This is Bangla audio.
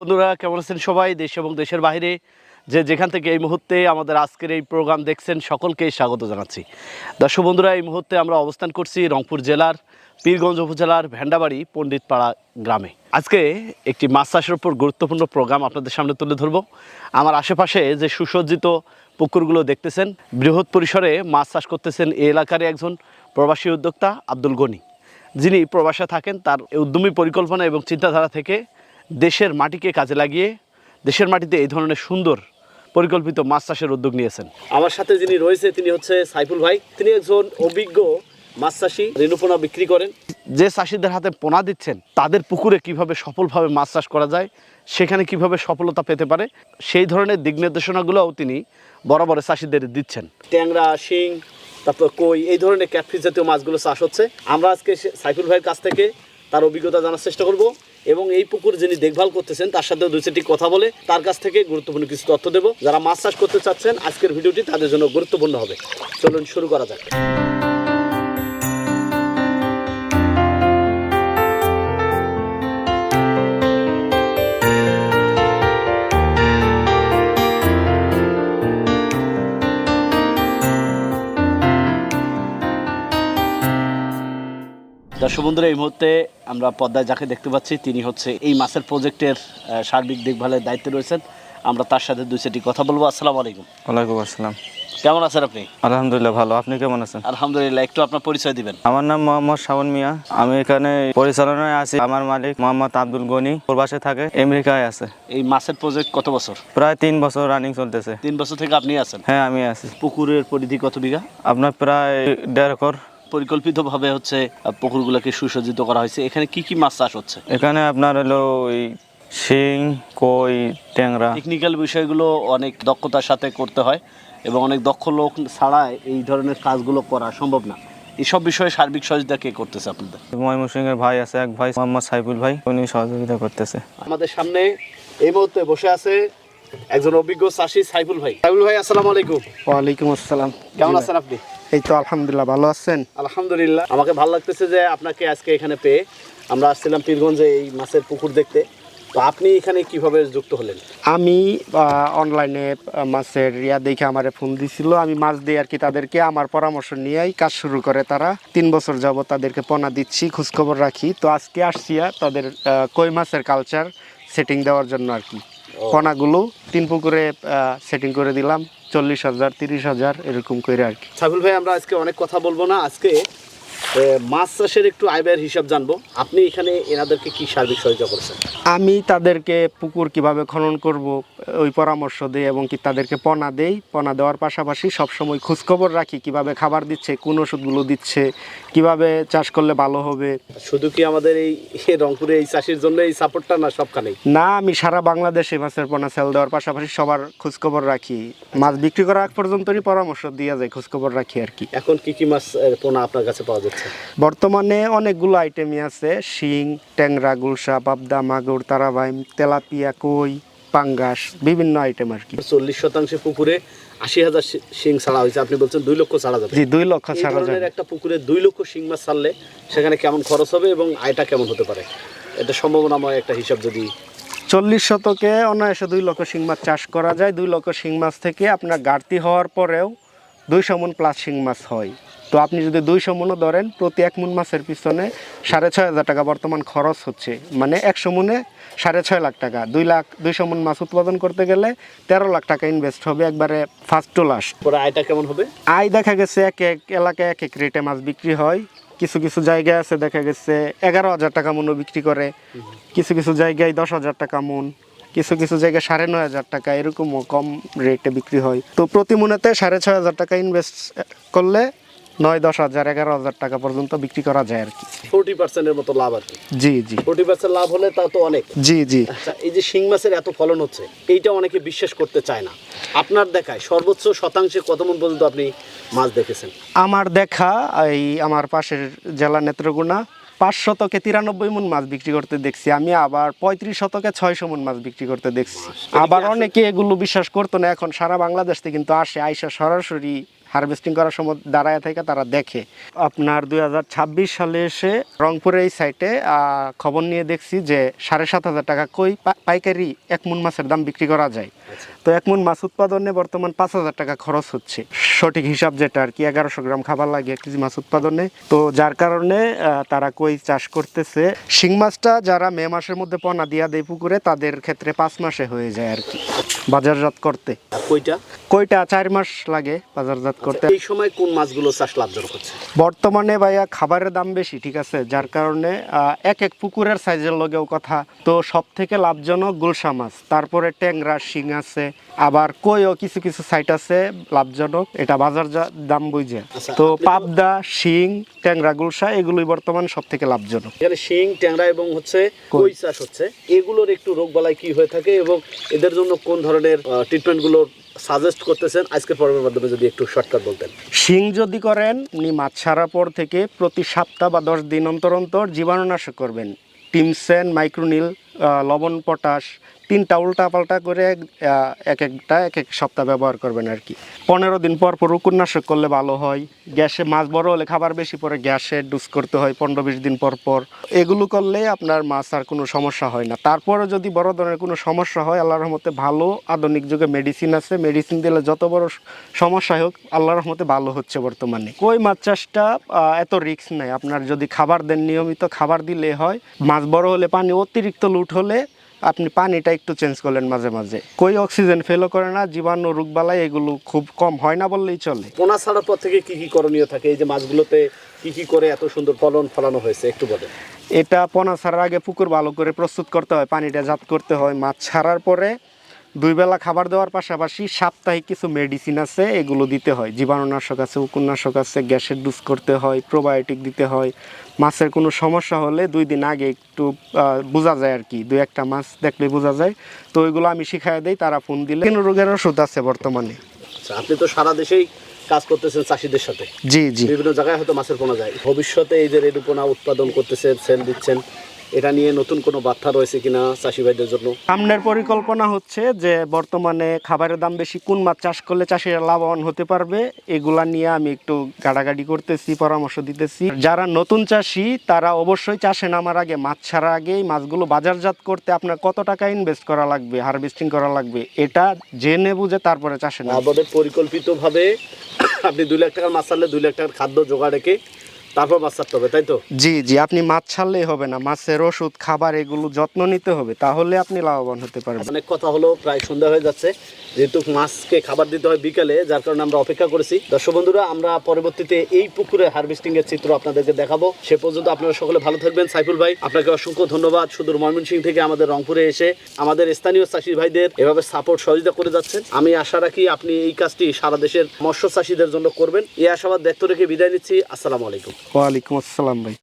বন্ধুরা কেমন আছেন সবাই? দেশ এবং দেশের বাইরে যে যেখান থেকে এই মুহূর্তে আমাদের আজকের এই প্রোগ্রাম দেখছেন সকলকে স্বাগত জানাচ্ছি। দর্শক বন্ধুরা, এই মুহূর্তে আমরা অবস্থান করছি রংপুর জেলার পীরগঞ্জ উপজেলার ভেন্ডাবাড়ি পণ্ডিতপাড়া গ্রামে। আজকে একটি মাছ চাষের উপর গুরুত্বপূর্ণ প্রোগ্রাম আপনাদের সামনে তুলে ধরব। আমার আশেপাশে যে সুসজ্জিত পুকুরগুলো দেখতেছেন, বৃহৎ পরিসরে মাছ চাষ করতেছেন এই এলাকার একজন প্রবাসী উদ্যোক্তা আব্দুল গনি, যিনি প্রবাসে থাকেন। তার উদ্যমী পরিকল্পনা এবং চিন্তাধারা থেকে দেশের মাটিকে কাজে লাগিয়ে দেশের মাটিতে এই ধরনের সুন্দর পরিকল্পিত মাছ চাষের উদ্যোগ নিয়েছেন। আমার সাথে যিনি রয়েছে তিনি হচ্ছে সাইফুল ভাই। তিনি একজন অভিজ্ঞ মাছ চাষি, রেণুপোনা বিক্রি করেন। যে চাষিদের হাতে পোনা দিচ্ছেন তাদের পুকুরে কিভাবে সফলভাবে মাছ চাষ করা যায়, সেখানে কিভাবে সফলতা পেতে পারে, সেই ধরনের দিক নির্দেশনাগুলোও তিনি বরাবর চাষিদের দিচ্ছেন। ট্যাংরা, শিং, তারপর কই, এই ধরনের ক্যাটফিশ জাতীয় মাছগুলো চাষ হচ্ছে। আমরা আজকে সাইফুল ভাইয়ের কাছ থেকে তার অভিজ্ঞতা জানার চেষ্টা করব এবং এই পুকুর যিনি দেখভাল করতেছেন তার সাথে দুই চারটি কথা বলে তার কাছ থেকে গুরুত্বপূর্ণ কিছু তথ্য দেব। যারা মাছ চাষ করতে চাচ্ছেন আজকের ভিডিওটি তাদের জন্য গুরুত্বপূর্ণ হবে। চলুন শুরু করা যাক। দর্শক বন্ধুরা, এই মুহূর্তে আমরা পদ্মায় যাকে দেখতে পাচ্ছি তিনি হচ্ছে এই মাছের প্রজেক্টের সার্বিক দেখভালের দায়িত্বে রয়েছেন। আমরা তার সাথে দুই চারটি কথা বলবো। আসসালামু আলাইকুম। ওয়ালাইকুম আসসালাম। কেমন আছেন আপনি? আলহামদুলিল্লাহ ভালো। আপনি কেমন আছেন? আলহামদুলিল্লাহ। একটু আপনার পরিচয় দিবেন। আমার নাম মোহাম্মদ শাওন মিয়া। আমি এখানে পরিচালনায় আছি। আমার মালিক মোহাম্মদ আব্দুল গনি প্রবাসে থাকে, আমেরিকায় আছে। এই মাছের প্রজেক্ট কত বছর? প্রায় 3 বছর রানিং চলতেছে। 3 বছর থেকে আপনি আছেন? হ্যাঁ, আমি আছি। পুকুরের পরিধি কত বিঘা? আপনার প্রায় 1.5 একর। পরিকল্পিতভাবে হচ্ছে পুকুরগুলোকে সুসজ্জিত করা হয়েছে। এখানে কি কি মাছ চাষ হচ্ছে? এখানে আপনার হলো ওই শিং, কই, ট্যাংরা। টেকনিক্যাল বিষয়গুলো অনেক দক্ষতার সাথে করতে হয় এবং অনেক দক্ষ লোক ছাড়া এই ধরনের কাজগুলো করা সম্ভব না। এইসব বিষয়ে সার্বিক সহযোগিতা কে করতেছে আপনাদের? ময়মনসিংহের ভাই আছে, এক ভাই মোহাম্মদ সাইফুল ভাই, উনি সহযোগিতা করতেছে। আমাদের সামনে এই মুহূর্তে বসে আছে একজন অভিজ্ঞ চাষি সাইফুল ভাই। সাইফুল ভাই, আসসালামু আলাইকুম। ওয়ালাইকুম আসসালাম। কেমন আছেন আপনি? এই তো আলহামদুলিল্লাহ, ভালো আছেন? আলহামদুলিল্লাহ। আমাকে ভালো লাগতেছে যে আপনাকে আজকে এখানে পেয়ে। আমরা আসছিলাম পীরগঞ্জে এই মাছের পুকুর দেখতে। তো আপনি এখানে কিভাবে যুক্ত হলেন? আমি অনলাইনে মাছের দেখে আমারে ফোন দিছিল। আমি মাছ দিই আর কি, তাদেরকে আমার পরামর্শ নিয়েই কাজ শুরু করে তারা। 3 বছর যাবত তাদেরকে পোনা দিচ্ছি, খোঁজখবর রাখি। তো আজকে আসছি তাদের কই মাছের কালচার সেটিং দেওয়ার জন্য আর কি। পোনাগুলো 3 পুকুরে সেটিং করে দিলাম, 40,000 30,000 এরকম করে আর কি। সাইফুল ভাই, আমরা আজকে অনেক কথা বলবো না। আজকে মাছ চাষের একটু আয় ব্যয়ের হিসাব জানবো। আপনি এখানে এনাদেরকে কি সার্বিক সহায়তা করেছেন? আমি তাদেরকে পুকুর কিভাবে খনন করব ওই পরামর্শ দিই এবং কি তাদেরকে পোনা দেই। পোনা দেওয়ার পাশাপাশি সবসময় খোঁজখবর রাখি কিভাবে খাবার দিচ্ছে, কোন ওষুধগুলো দিচ্ছে, কিভাবে চাষ করলে ভালো হবে। শুধু কি আমাদের এই রংপুরে এই চাষির জন্য এই সাপোর্টটা, না সবখানেই? না, আমি সারা বাংলাদেশে মাছের পোনা সেল দেওয়ার পাশাপাশি সবার খোঁজখবর রাখি। মাছ বিক্রি করার আগ পর্যন্তই পরামর্শ দিয়ে যায়, খোঁজখবর রাখি আর কি। এখন কি কি মাছ পোনা আপনার কাছে পাওয়া যাচ্ছে? বর্তমানে অনেকগুলো আইটেমই আছে। শিং, ট্যাংরা, গুলশা, পাবদা, মাগুর, তারাবাইম, তেলাপিয়া, কই, পাঙ্গাস, বিভিন্ন আইটেম আর কি। 40% পুকুরে 80,000 শিং ছাড়া হয়েছে। আপনি বলছেন 2 লক্ষ ছাড়া যাবে? জি, 2 লক্ষ ছাড়া যাবে। একটা পুকুরে 2 লক্ষ শিং মাছ ছাড়লে সেখানে কেমন খরচ হবে এবং আয়টা কেমন হতে পারে? এটা সম্ভাবনাময় একটা হিসাব যদি। 40 শতকে অনায়াসে 2 লক্ষ শিং মাছ চাষ করা যায়। 2 লক্ষ শিং মাছ থেকে আপনার ঘাটতি হওয়ার পরেও 200 মণ প্লাস শিং মাছ হয়। তো আপনি যদি 200 মণও ধরেন, প্রতি 1 মণ মাছের পিছনে 6,500 টাকা বর্তমান খরচ হচ্ছে। মানে 100 মণে 6.5 লাখ টাকা। 200 মণ মাছ উৎপাদন করতে গেলে 13 লাখ টাকা ইনভেস্ট হবে একবারে ফার্স্ট টু লাস্ট। পরে আয়টা কেমন হবে? আয় দেখা গেছে এক এক এলাকায় এক এক রেটে মাছ বিক্রি হয়। কিছু কিছু জায়গায় আছে দেখা গেছে 11,000 টাকা মণও বিক্রি করে, কিছু কিছু জায়গায় 10,000 টাকা মণ, কিছু কিছু জায়গায় 9,500 টাকা, এরকমও কম রেটে বিক্রি হয়। তো প্রতি মনেতে 6,500 টাকা ইনভেস্ট করলে 9-10,000 11,000 টাকা পর্যন্ত বিক্রি করা যায় আর কি। 40% এর মতো লাভ আর কি। জি জি, 40% লাভ হলে তা তো অনেক। জি জি। আচ্ছা, এই যে শিং মাছের এত ফলন হচ্ছে, এইটা অনেকে বিশ্বাস করতে চায় না। আপনার দেখায় সর্বোচ্চ শতাংশে কত মণ পর্যন্ত আপনি মাছ দেখেছেন? আমার দেখা এই আমার পাশের জেলা নেত্রকোনা 5 শতকে 93 মণ মাছ বিক্রি করতে দেখছি আমি। আবার 35 শতকে 600 মণ মাছ বিক্রি করতে দেখছি। আবার অনেকে এগুলো বিশ্বাস করতো না। এখন সারা বাংলাদেশ থেকে কিন্তু আসে, আইসা সরাসরি হারভেস্টিং করার সময় দাঁড়ায় থেকে তারা দেখে। আপনার 2026 সালে এসে রংপুরের এই সাইটে খবর নিয়ে দেখছি যে 7,500 টাকা কই পাইকারি 1 মণ মাছের দাম বিক্রি করা যায়। তো 1 মণ মাছ উৎপাদনে বর্তমান 5,000 টাকা খরচ হচ্ছে, সঠিক হিসাব যেটা আর কি। 1100 গ্রাম খাবার লাগে 1 কেজি মাছ উৎপাদনে। তো যার কারণে তারা কই চাষ করতেছে। শিং মাছটা যারা মে মাসের মধ্যে পোনা দিয়া দেয় পুকুরে, তাদের ক্ষেত্রে 5 মাসে হয়ে যায় আর কি বাজারজাত করতে। কইটা 4 মাস লাগে বাজারজাত করতে। এই সময় কোন মাছগুলো চাষ লাভজনক হচ্ছে? বর্তমানে ভাইয়া খাবারের দাম বেশি, ঠিক আছে, যার কারণে এক পুকুরের সাইজের লগেও কথা। তো সব থেকে লাভজনক গুলশা মাছ, তারপরে ট্যাংরা, শিং আছে, আবার কইও কিছু কিছু সাইট আছে লাভজনক, এটা বাজার দাম বুঝে। তো পাবদা, শিং, ট্যাংরা, গুলশা এগুলোই বর্তমান সব থেকে লাভজনক। এখানে শিং, ট্যাংরা এবং কই চাষ হচ্ছে, এগুলোর একটু রোগবালাই কি হয়ে থাকে এবং এদের জন্য কোন ধরনের ট্রিটমেন্টগুলো সাজেস্ট করতেছেন আজকের পর্বের মাধ্যমে যদি একটু শর্টকাট বলতেন। শিং যদি করেন, আপনি মাছ ছাড়ার পর থেকে প্রতি সপ্তাহ বা 10 দিন অন্তর অন্তর জীবাণুনাশক করবেন। টিমসেন, মাইক্রোনিল, লবণ, পটাশ, 3টা উল্টা পাল্টা করে এক এক সপ্তাহ ব্যবহার করবেন আর কি। 15 দিন পর পর উকুননাশক করলে ভালো হয়। গ্যাসে মাছ বড় হলে খাবার বেশি পরে গ্যাসে ডুজ করতে হয় 15-20 দিন পর পর। এগুলো করলে আপনার মাছ আর কোনো সমস্যা হয় না। তারপরে যদি বড় ধরনের কোনো সমস্যা হয়, আল্লাহর রহমতে ভালো আধুনিক যুগে মেডিসিন আছে, মেডিসিন দিলে যত বড় সমস্যা হোক আল্লাহর রহমতে ভালো হচ্ছে বর্তমানে। কই মাছ চাষটা এত রিস্ক নেই, আপনার যদি খাবার দেন, নিয়মিত খাবার দিলে হয়। মাছ বড় হলে পানি অতিরিক্ত লুট হলে আপনি পানিটা একটু চেঞ্জ করলেন মাঝে মাঝে। কই অক্সিজেন ফেলও করে না, জীবাণু, রোগবালাই এগুলো খুব কম হয় না বললেই চলে। পোনা ছাড়ার পর থেকে কি কি করণীয় থাকে? এই যে মাছগুলোতে কি কি করে এত সুন্দর ফলানো হয়েছে একটু বলেন। এটা পোনা ছাড়ার আগে পুকুর ভালো করে প্রস্তুত করতে হয়, পানিটা জাত করতে হয়। মাছ ছাড়ার পরে 2 বেলা খাবার দেওয়ার পাশাপাশি সাপ্তাহিক কিছু মেডিসিন আছে, এগুলো দিতে হয়। জীবাণুনাশক আছে, উকুননাশক আছে, গ্যাসের ডোজ করতে হয়, প্রোবায়োটিক দিতে হয়। মাছের কোনো সমস্যা হলে 2 দিন আগে একটু বোঝা যায় আর কি, 2-1টা মাছ দেখলে বোঝা যায়। তো ওইগুলো আমি শিখাই দেই, তারা ফোন দিলে। বিভিন্ন রোগের ওষুধ আছে বর্তমানে। আচ্ছা, আপনি তো সারা দেশেই কাজ করতেছেন চাষিদের সাথে, জি জি, বিভিন্ন জায়গায় হয়তো মাছের পোনা যায়। ভবিষ্যতে এই যে রেডু পোনা উৎপাদন করতেছেন, সেল দিচ্ছেন, এটা নিয়ে নতুন কোনো বার্তা রয়েছে কিনা চাষি ভাইদের জন্য? সামনের পরিকল্পনা হচ্ছে যে বর্তমানে খাবারের দাম বেশি, কোন মাছ চাষ করলে চাষিরা লাভবান হতে পারবে, এগুলা নিয়ে আমি একটু গাড়াগাড়ি করতেছি, পরামর্শ দিতেছি। যারা নতুন চাষি তারা অবশ্যই চাষে নামার আগে, মাছ ছাড়ার আগে মাছগুলো বাজারজাত করতে আপনার কত টাকা ইনভেস্ট করা লাগবে, হারভেস্টিং করা লাগবে, এটা জেনে বুঝে তারপরে চাষে নামবেন। আমাদের পরিকল্পিতভাবে আপনি 2 লাখ টাকার মাছ ছাড়লে 2 লাখ টাকার খাদ্য জোগাড় রেখে তারপর মাছ ছাড়তে হবে, তাই তো? জি জি, আপনি মাছ ছাড়লেই হবে না, মাছের ওষুধ, খাবার এগুলো যত্ন নিতে হবে, তাহলে আপনি লাভবান হতে পারবেন। অনেক কথা হলো, প্রায় সন্ধ্যা হয়ে যাচ্ছে, যেহেতু মাছকে খাবার দিতে হয় বিকালে, যার কারণে আমরা অপেক্ষা করেছি। দর্শক বন্ধুরা, আমরা পরবর্তীতে এই পুকুরে হারভেস্টিং এর চিত্র আপনাদেরকে দেখাবো। সে পর্যন্ত আপনারা সকলে ভালো থাকবেন। সাইফুল ভাই, আপনাকে অসংখ্য ধন্যবাদ। সুদূর ময়মনসিংহ থেকে আমাদের রংপুরে এসে আমাদের স্থানীয় চাষি ভাইদের এভাবে সাপোর্ট, সহযোগিতা করে যাচ্ছেন। আমি আশা রাখি আপনি এই কাজটি সারা দেশের মৎস্য চাষিদের জন্য করবেন। এই আশাবাদ ব্যক্ত রেখে বিদায় নিচ্ছি। আসসালামু আলাইকুম। ওয়ালাইকুম আসসালাম ভাই।